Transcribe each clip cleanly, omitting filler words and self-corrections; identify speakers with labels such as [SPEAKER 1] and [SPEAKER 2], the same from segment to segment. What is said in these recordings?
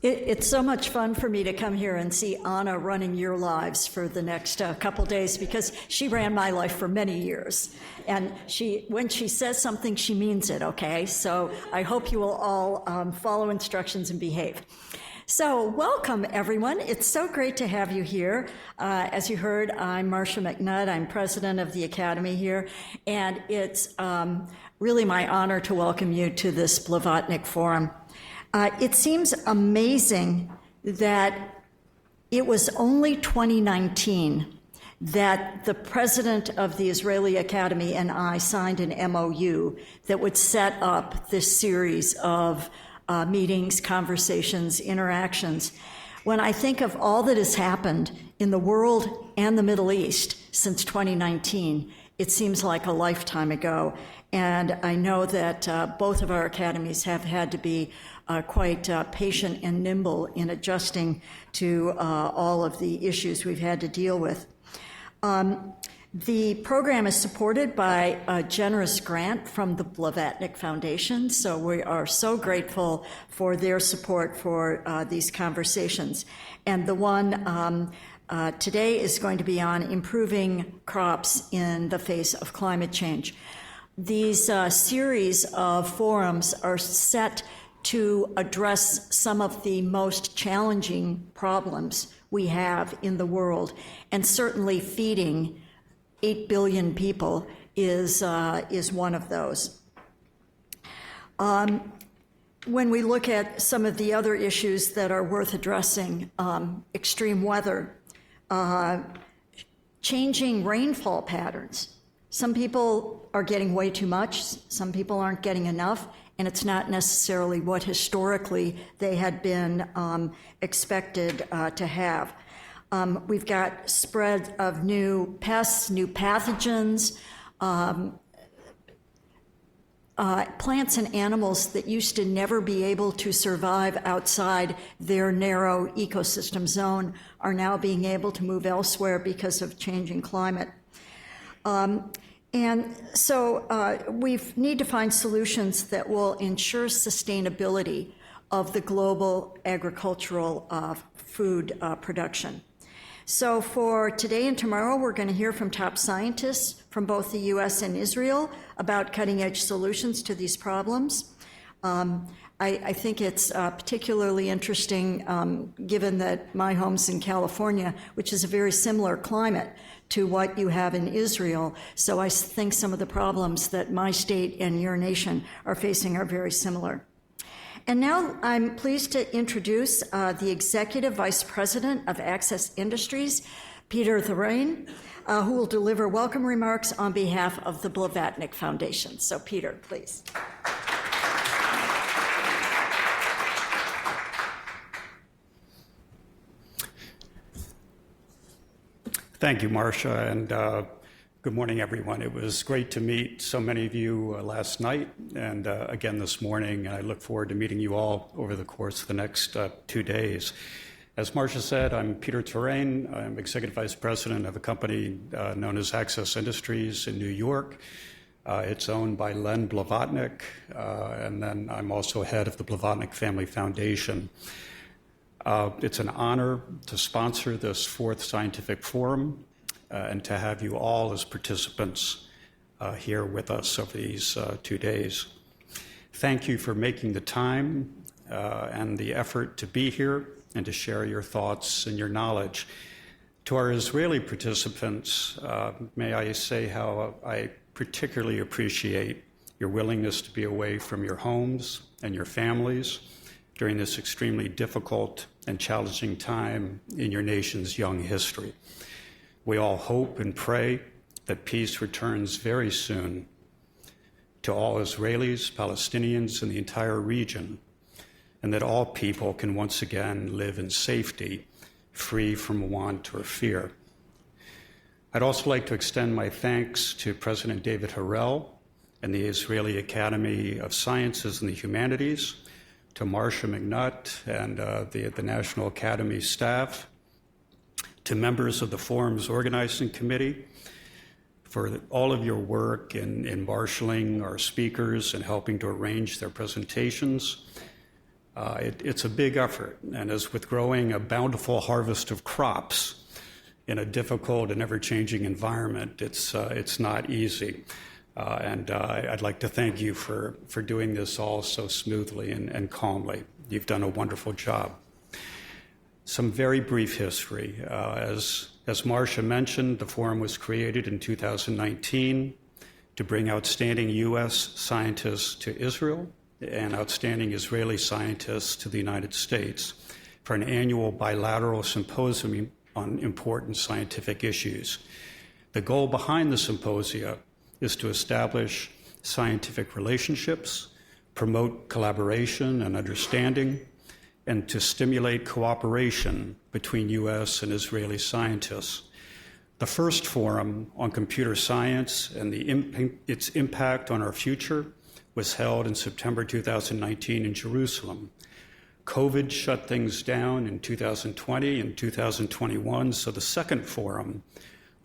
[SPEAKER 1] It's so much fun for me to come here and see Anna running your lives for the next couple days, because she ran my life for many years. And when she says something, she means it, okay? So I hope you will all follow instructions and behave. So welcome, everyone. It's so great to have you here. As you heard, I'm Marcia McNutt. I'm president of the Academy here. And it's really my honor to welcome you to this Blavatnik Forum. It seems amazing that it was only 2019 that the president of the Israeli Academy and I signed an MOU that would set up this series of meetings, conversations, interactions. When I think of all that has happened in the world and the Middle East since 2019, it seems like a lifetime ago. And I know that both of our academies have had to be quite patient and nimble in adjusting to all of the issues we've had to deal with. The program is supported by a generous grant from the Blavatnik Foundation, so we are so grateful for their support for these conversations. And the one today is going to be on improving crops in the face of climate change. These series of forums are set to address some of the most challenging problems we have in the world, and certainly feeding 8 billion people is one of those. When we look at some of the other issues that are worth addressing, extreme weather, changing rainfall patterns. Some people are getting way too much, some people aren't getting enough, and it's not necessarily what historically they had been expected to have. We've got spread of new pests, new pathogens, plants and animals that used to never be able to survive outside their narrow ecosystem zone are now being able to move elsewhere because of changing climate. And so we need to find solutions that will ensure sustainability of the global agricultural food production. So for today and tomorrow, we're going to hear from top scientists from both the US and Israel about cutting-edge solutions to these problems. I think it's particularly interesting given that my home's in California, which is a very similar climate to what you have in Israel. So I think some of the problems that my state and your nation are facing are very similar. And now I'm pleased to introduce the Executive Vice President of Access Industries, Peter Thorane, who will deliver welcome remarks on behalf of the Blavatnik Foundation. So Peter, please.
[SPEAKER 2] Thank you, Marcia, and good morning, everyone. It was great to meet so many of you last night and again this morning. I look forward to meeting you all over the course of the next 2 days. As Marcia said, I'm Peter Thorane. I'm Executive Vice President of a company known as Access Industries in New York. It's owned by Len Blavatnik, and then I'm also head of the Blavatnik Family Foundation. It's an honor to sponsor this 4th Scientific Forum and to have you all as participants here with us over these 2 days. Thank you for making the time and the effort to be here and to share your thoughts and your knowledge. To our Israeli participants, may I say how I particularly appreciate your willingness to be away from your homes and your families during this extremely difficult and challenging time in your nation's young history. We all hope and pray that peace returns very soon to all Israelis, Palestinians, and the entire region, and that all people can once again live in safety, free from want or fear. I'd also like to extend my thanks to President David Harel and the Israeli Academy of Sciences and the Humanities, to Marcia McNutt and the National Academy staff, to members of the Forum's organizing committee for all of your work in marshaling our speakers and helping to arrange their presentations, It's a big effort, and as with growing a bountiful harvest of crops in a difficult and ever-changing environment, it's not easy. I'd like to thank you for doing this all so smoothly and calmly. You've done a wonderful job. Some very brief history. As Marcia mentioned, the forum was created in 2019 to bring outstanding U.S. scientists to Israel and outstanding Israeli scientists to the United States for an annual bilateral symposium on important scientific issues. The goal behind the symposia is to establish scientific relationships, promote collaboration and understanding, and to stimulate cooperation between U.S. and Israeli scientists. The first forum on computer science and its impact on our future was held in September 2019 in Jerusalem. COVID shut things down in 2020 and 2021, so the second forum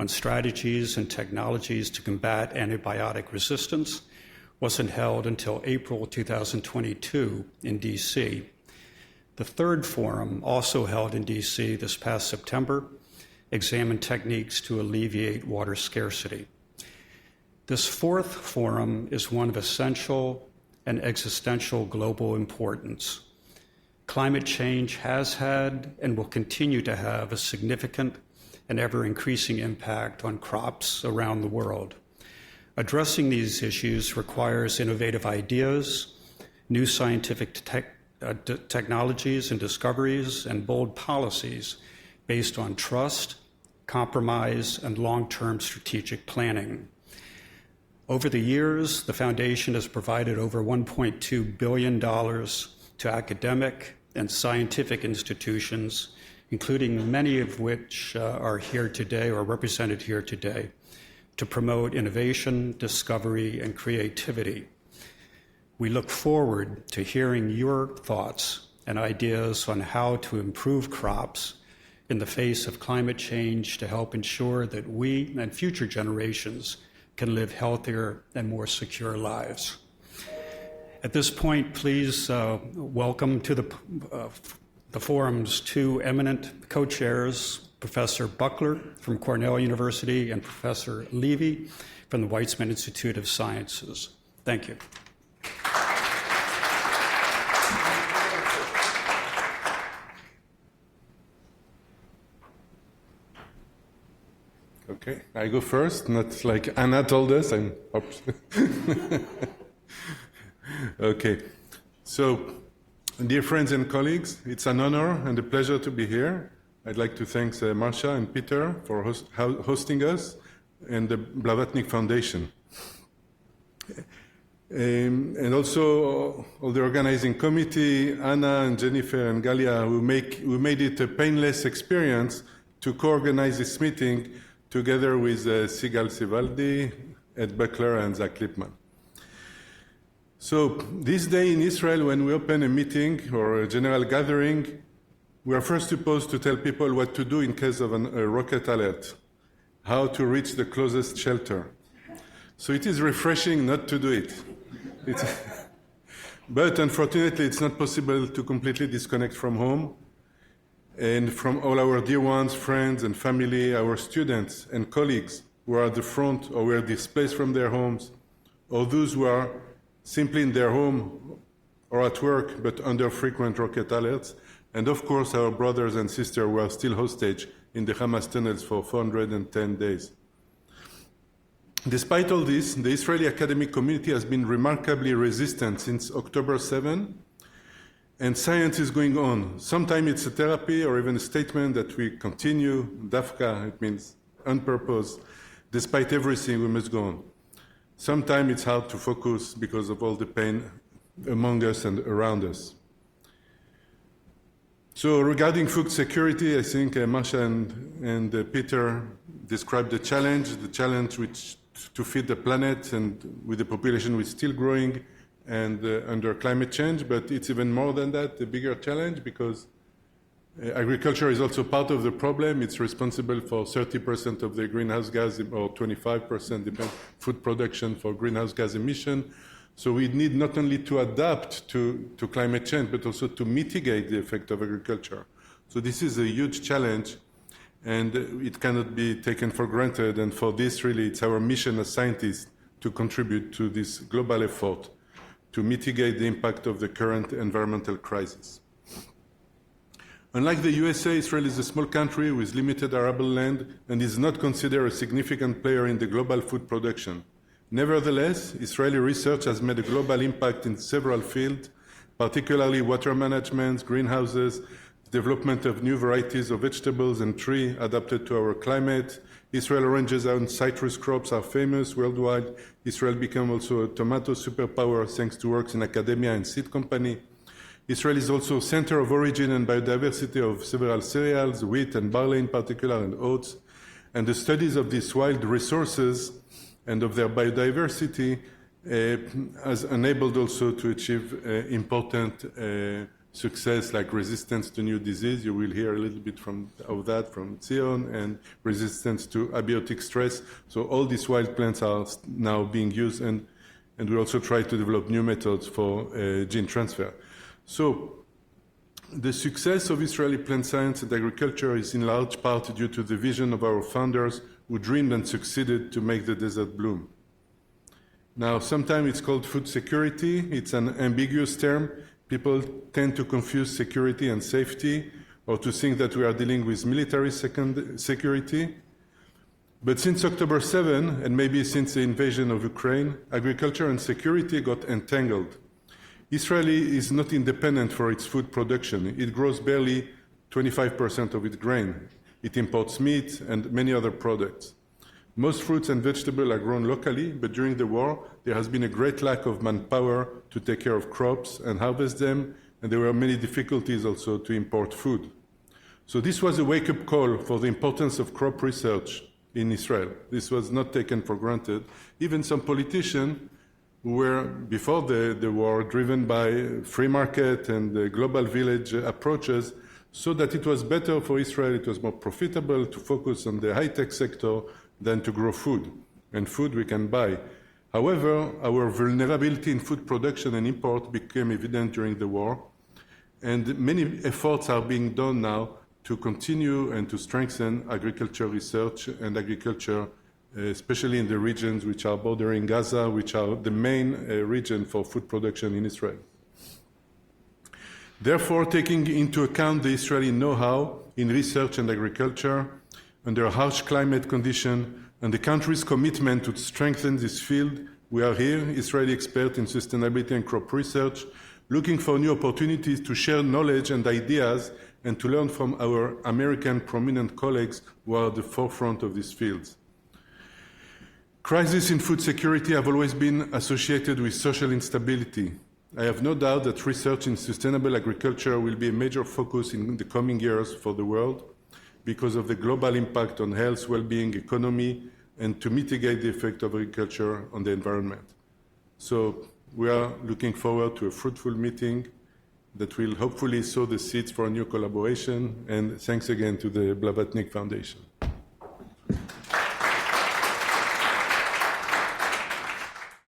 [SPEAKER 2] on strategies and technologies to combat antibiotic resistance wasn't held until April 2022 in DC. The third forum, also held in DC this past September, examined techniques to alleviate water scarcity. This fourth forum is one of essential and existential global importance. Climate change has had and will continue to have a significant and ever-increasing impact on crops around the world. Addressing these issues requires innovative ideas, new scientific technologies and discoveries, and bold policies based on trust, compromise, and long-term strategic planning. Over the years, the Foundation has provided over $1.2 billion to academic and scientific institutions, including many of which are here today or represented here today, to promote innovation, discovery, and creativity. We look forward to hearing your thoughts and ideas on how to improve crops in the face of climate change to help ensure that we and future generations can live healthier and more secure lives. At this point, please welcome to the forum's two eminent co-chairs, Professor Buckler from Cornell University and Professor Levy from the Weizmann Institute of Sciences. Thank you.
[SPEAKER 3] Okay, I go first, not like Anna told us. Okay, so dear friends and colleagues, it's an honor and a pleasure to be here. I'd like to thank Marcia and Peter for hosting us and the Blavatnik Foundation. And also all the organizing committee, Anna and Jennifer and Galia, who made it a painless experience to co-organize this meeting together with Sigal Sivaldi, Ed Buckler, and Zach Lipman. So this day in Israel, when we open a meeting or a general gathering, we are first supposed to tell people what to do in case of a rocket alert, how to reach the closest shelter. So it is refreshing not to do it. But unfortunately, it's not possible to completely disconnect from home and from all our dear ones, friends and family, our students and colleagues who are at the front or were displaced from their homes, or those who are simply in their home or at work but under frequent rocket alerts, and of course our brothers and sisters who are still hostage in the Hamas tunnels for 410 days. Despite all this, the Israeli academic community has been remarkably resistant since October 7, and science is going on. Sometimes it's a therapy or even a statement that we continue, dafka, it means on purpose. Despite everything, we must go on. Sometimes it's hard to focus because of all the pain among us and around us. So regarding food security, I think Marcia and Peter described the challenge which to feed the planet and with the population which is still growing and under climate change, but it's even more than that, the bigger challenge, because agriculture is also part of the problem. It's responsible for 30% of the greenhouse gas, or 25% depends, food production for greenhouse gas emission, So we need not only to adapt to climate change, but also to mitigate the effect of agriculture. So this is a huge challenge, and it cannot be taken for granted. And for this, really, it's our mission as scientists to contribute to this global effort to mitigate the impact of the current environmental crisis. Unlike the USA, Israel is a small country with limited arable land and is not considered a significant player in the global food production. Nevertheless, Israeli research has made a global impact in several fields, particularly water management, greenhouses, development of new varieties of vegetables and trees adapted to our climate. Israel oranges and citrus crops are famous worldwide. Israel became also a tomato superpower thanks to works in academia and seed company. Israel is also a center of origin and biodiversity of several cereals, wheat and barley in particular, and oats. And the studies of these wild resources and of their biodiversity has enabled also to achieve important success like resistance to new disease. You will hear a little bit of that from Zion, and resistance to abiotic stress. So all these wild plants are now being used, and we also try to develop new methods for gene transfer. So the success of Israeli plant science and agriculture is in large part due to the vision of our founders who dreamed and succeeded to make the desert bloom. Now, sometimes it's called food security. It's an ambiguous term. People tend to confuse security and safety, or to think that we are dealing with military security. But since October 7, and maybe since the invasion of Ukraine, agriculture and security got entangled. Israel is not independent for its food production. It grows barely 25% of its grain. It imports meat and many other products. Most fruits and vegetables are grown locally, but during the war, there has been a great lack of manpower to take care of crops and harvest them, and there were many difficulties also to import food. So this was a wake-up call for the importance of crop research in Israel. This was not taken for granted. Even some politicians who were, before the war, driven by free market and global village approaches, so that it was better for Israel, it was more profitable to focus on the high-tech sector than to grow food, and food we can buy. However, our vulnerability in food production and import became evident during the war, and many efforts are being done now to continue and to strengthen agriculture research and agriculture, especially in the regions which are bordering Gaza, which are the main region for food production in Israel. Therefore, taking into account the Israeli know-how in research and agriculture under harsh climate conditions and the country's commitment to strengthen this field, we are here, Israeli experts in sustainability and crop research, looking for new opportunities to share knowledge and ideas and to learn from our American prominent colleagues who are at the forefront of these fields. Crises in food security have always been associated with social instability. I have no doubt that research in sustainable agriculture will be a major focus in the coming years for the world because of the global impact on health, well-being, economy, and to mitigate the effect of agriculture on the environment. So we are looking forward to a fruitful meeting that will hopefully sow the seeds for a new collaboration. And thanks again to the Blavatnik Foundation.